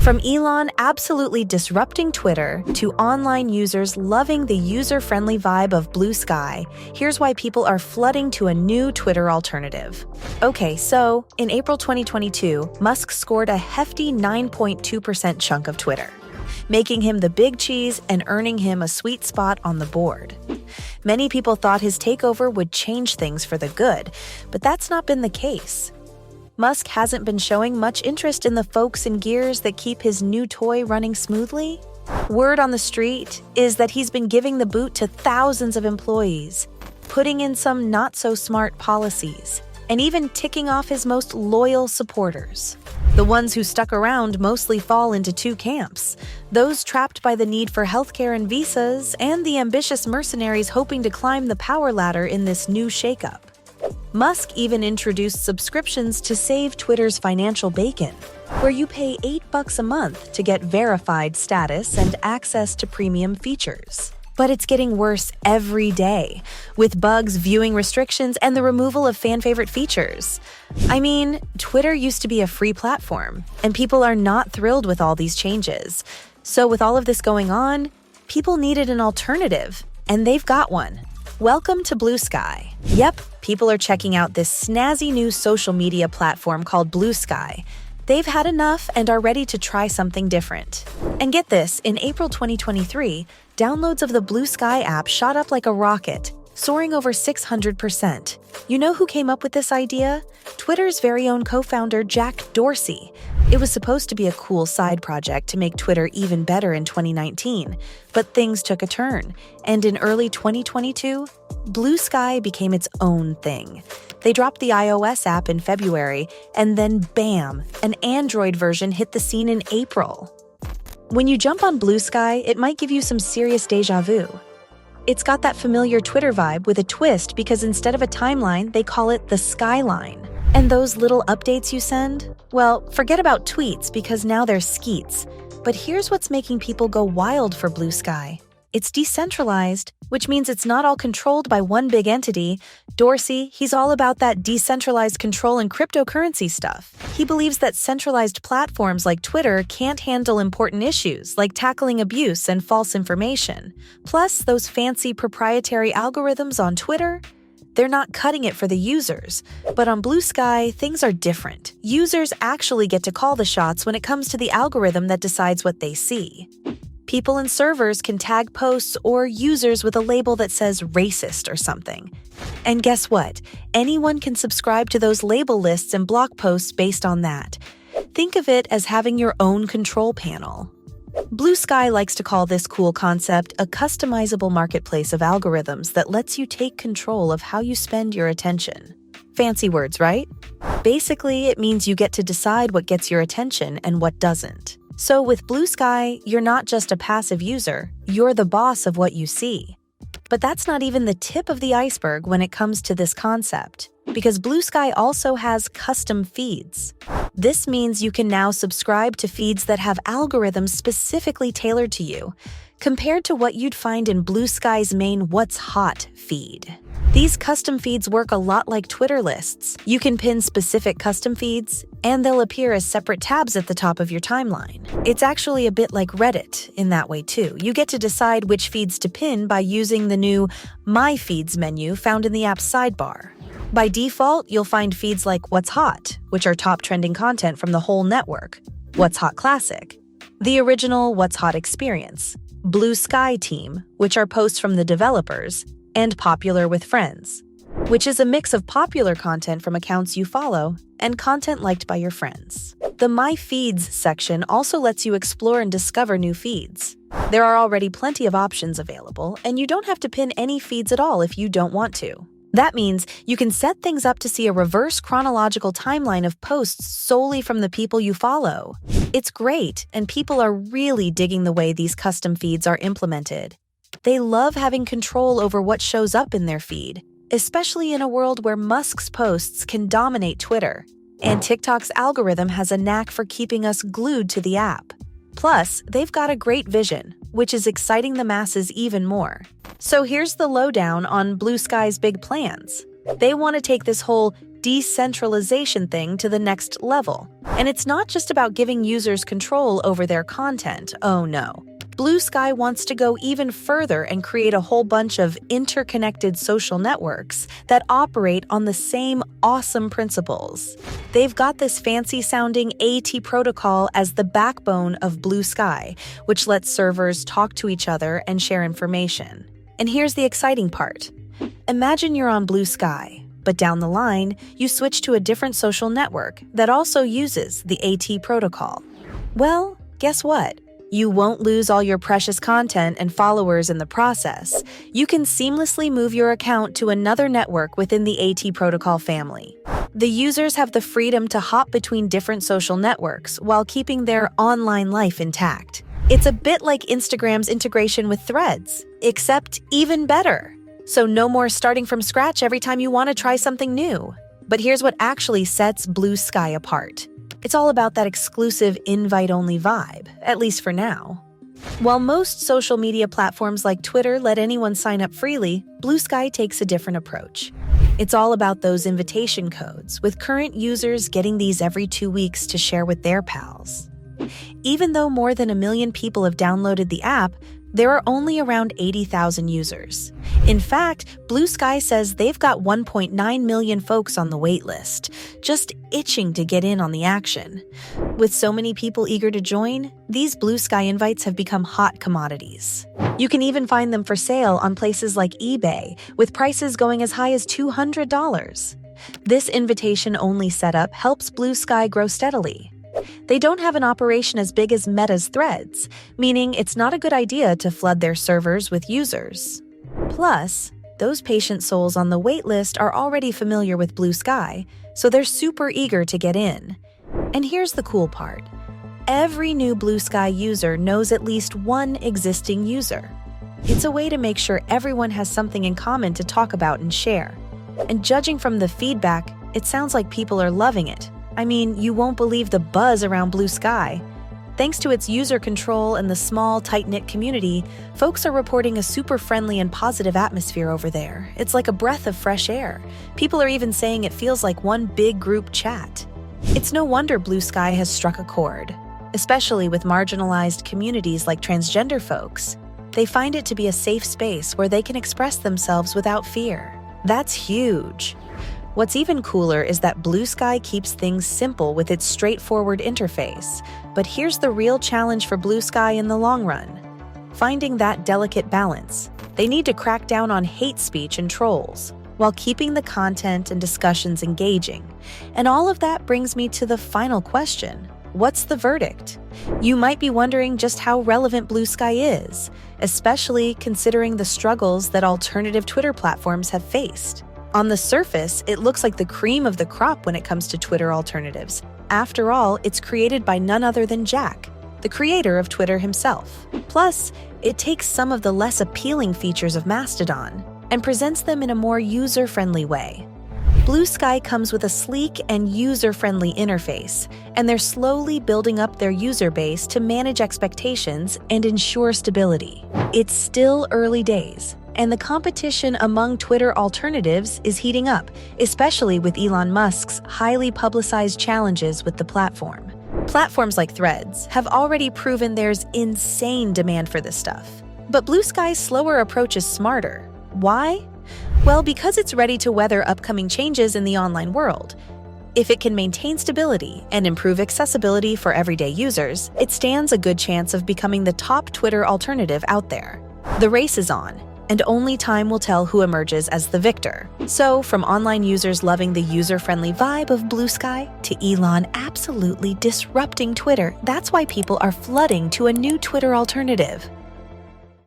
From Elon absolutely disrupting Twitter to online users loving the user-friendly vibe of Blue Sky, here's why people are flooding to a new Twitter alternative. Okay, so in April 2022, Musk scored a hefty 9.2% chunk of Twitter, making him the big cheese and earning him a sweet spot on the board. Many people thought his takeover would change things for the good, but that's not been the case. Musk hasn't been showing much interest in the folks and gears that keep his new toy running smoothly. Word on the street is that he's been giving the boot to thousands of employees, putting in some not-so-smart policies, and even ticking off his most loyal supporters. The ones who stuck around mostly fall into two camps: those trapped by the need for healthcare and visas, and the ambitious mercenaries hoping to climb the power ladder in this new shakeup. Musk even introduced subscriptions to save Twitter's financial bacon, where you pay $8 a month to get verified status and access to premium features. But it's getting worse every day, with bugs, viewing restrictions, and the removal of fan-favorite features. I mean, Twitter used to be a free platform, and people are not thrilled with all these changes. So with all of this going on, people needed an alternative, and they've got one. Welcome to Blue Sky. Yep, people are checking out this snazzy new social media platform called Blue Sky. They've had enough and are ready to try something different. And get this, in April 2023, downloads of the Blue Sky app shot up like a rocket, soaring over 600%. You know who came up with this idea? Twitter's very own co-founder, Jack Dorsey. It was supposed to be a cool side project to make Twitter even better in 2019, but things took a turn, and in early 2022, Blue Sky became its own thing. They dropped the iOS app in February, and then bam, an Android version hit the scene in April. When you jump on Blue Sky, it might give you some serious déjà vu. It's got that familiar Twitter vibe with a twist because instead of a timeline, they call it the skyline. And those little updates you send? Well, forget about tweets because now they're skeets. But here's what's making people go wild for Blue Sky. It's decentralized, which means it's not all controlled by one big entity. Dorsey, he's all about that decentralized control and cryptocurrency stuff. He believes that centralized platforms like Twitter can't handle important issues like tackling abuse and false information. Plus, those fancy proprietary algorithms on Twitter, they're not cutting it for the users. But on Blue Sky, things are different. Users actually get to call the shots when it comes to the algorithm that decides what they see. People and servers can tag posts or users with a label that says racist or something. And guess what? Anyone can subscribe to those label lists and block posts based on that. Think of it as having your own control panel. Blue Sky likes to call this cool concept a customizable marketplace of algorithms that lets you take control of how you spend your attention. Fancy words, right? Basically, it means you get to decide what gets your attention and what doesn't. So with Blue Sky, you're not just a passive user, you're the boss of what you see. But that's not even the tip of the iceberg when it comes to this concept, because Blue Sky also has custom feeds. This means you can now subscribe to feeds that have algorithms specifically tailored to you, compared to what you'd find in Blue Sky's main What's Hot feed. These custom feeds work a lot like Twitter lists. You can pin specific custom feeds, and they'll appear as separate tabs at the top of your timeline. It's actually a bit like Reddit in that way too. You get to decide which feeds to pin by using the new My Feeds menu found in the app's sidebar. By default, you'll find feeds like What's Hot, which are top trending content from the whole network, What's Hot Classic, the original What's Hot Experience, Blue Sky Team, which are posts from the developers, and Popular with Friends, which is a mix of popular content from accounts you follow and content liked by your friends. The My Feeds section also lets you explore and discover new feeds. There are already plenty of options available, and you don't have to pin any feeds at all if you don't want to. That means you can set things up to see a reverse chronological timeline of posts solely from the people you follow. It's great, and people are really digging the way these custom feeds are implemented. They love having control over what shows up in their feed, especially in a world where Musk's posts can dominate Twitter, and TikTok's algorithm has a knack for keeping us glued to the app. Plus, they've got a great vision, which is exciting the masses even more. So here's the lowdown on Blue Sky's big plans. They want to take this whole decentralization thing to the next level. And it's not just about giving users control over their content, oh no. Bluesky wants to go even further and create a whole bunch of interconnected social networks that operate on the same awesome principles. They've got this fancy-sounding AT protocol as the backbone of Bluesky, which lets servers talk to each other and share information. And here's the exciting part. Imagine you're on Bluesky, but down the line, you switch to a different social network that also uses the AT protocol. Well, guess what? You won't lose all your precious content and followers in the process. You can seamlessly move your account to another network within the AT protocol family. The users have the freedom to hop between different social networks while keeping their online life intact. It's a bit like Instagram's integration with Threads, except even better. So no more starting from scratch every time you want to try something new. But here's what actually sets Bluesky apart. It's all about that exclusive invite-only vibe, at least for now. While most social media platforms like Twitter let anyone sign up freely, Bluesky takes a different approach. It's all about those invitation codes, with current users getting these every 2 weeks to share with their pals. Even though more than 1 million people have downloaded the app, there are only around 80,000 users. In fact, Bluesky says they've got 1.9 million folks on the waitlist, just itching to get in on the action. With so many people eager to join, these Bluesky invites have become hot commodities. You can even find them for sale on places like eBay, with prices going as high as $200. This invitation-only setup helps Bluesky grow steadily. They don't have an operation as big as Meta's Threads, meaning it's not a good idea to flood their servers with users. Plus, those patient souls on the waitlist are already familiar with Bluesky, so they're super eager to get in. And here's the cool part. Every new Bluesky user knows at least one existing user. It's a way to make sure everyone has something in common to talk about and share. And judging from the feedback, it sounds like people are loving it. I mean, you won't believe the buzz around Bluesky. Thanks to its user control and the small, tight-knit community, folks are reporting a super friendly and positive atmosphere over there. It's like a breath of fresh air. People are even saying it feels like one big group chat. It's no wonder Bluesky has struck a chord, especially with marginalized communities like transgender folks. They find it to be a safe space where they can express themselves without fear. That's huge. What's even cooler is that Bluesky keeps things simple with its straightforward interface. But here's the real challenge for Bluesky in the long run. Finding that delicate balance. They need to crack down on hate speech and trolls, while keeping the content and discussions engaging. And all of that brings me to the final question. What's the verdict? You might be wondering just how relevant Bluesky is, especially considering the struggles that alternative Twitter platforms have faced. On the surface, it looks like the cream of the crop when it comes to Twitter alternatives. After all, it's created by none other than Jack, the creator of Twitter himself. Plus, it takes some of the less appealing features of Mastodon and presents them in a more user-friendly way. Bluesky comes with a sleek and user-friendly interface, and they're slowly building up their user base to manage expectations and ensure stability. It's still early days, and the competition among Twitter alternatives is heating up, especially with Elon Musk's highly publicized challenges with the platform. Platforms like Threads have already proven there's insane demand for this stuff. But Bluesky's slower approach is smarter. Why? Well, because it's ready to weather upcoming changes in the online world. If it can maintain stability and improve accessibility for everyday users, it stands a good chance of becoming the top Twitter alternative out there. The race is on, and only time will tell who emerges as the victor. So, from online users loving the user-friendly vibe of Bluesky to Elon absolutely disrupting Twitter, that's why people are flooding to a new Twitter alternative.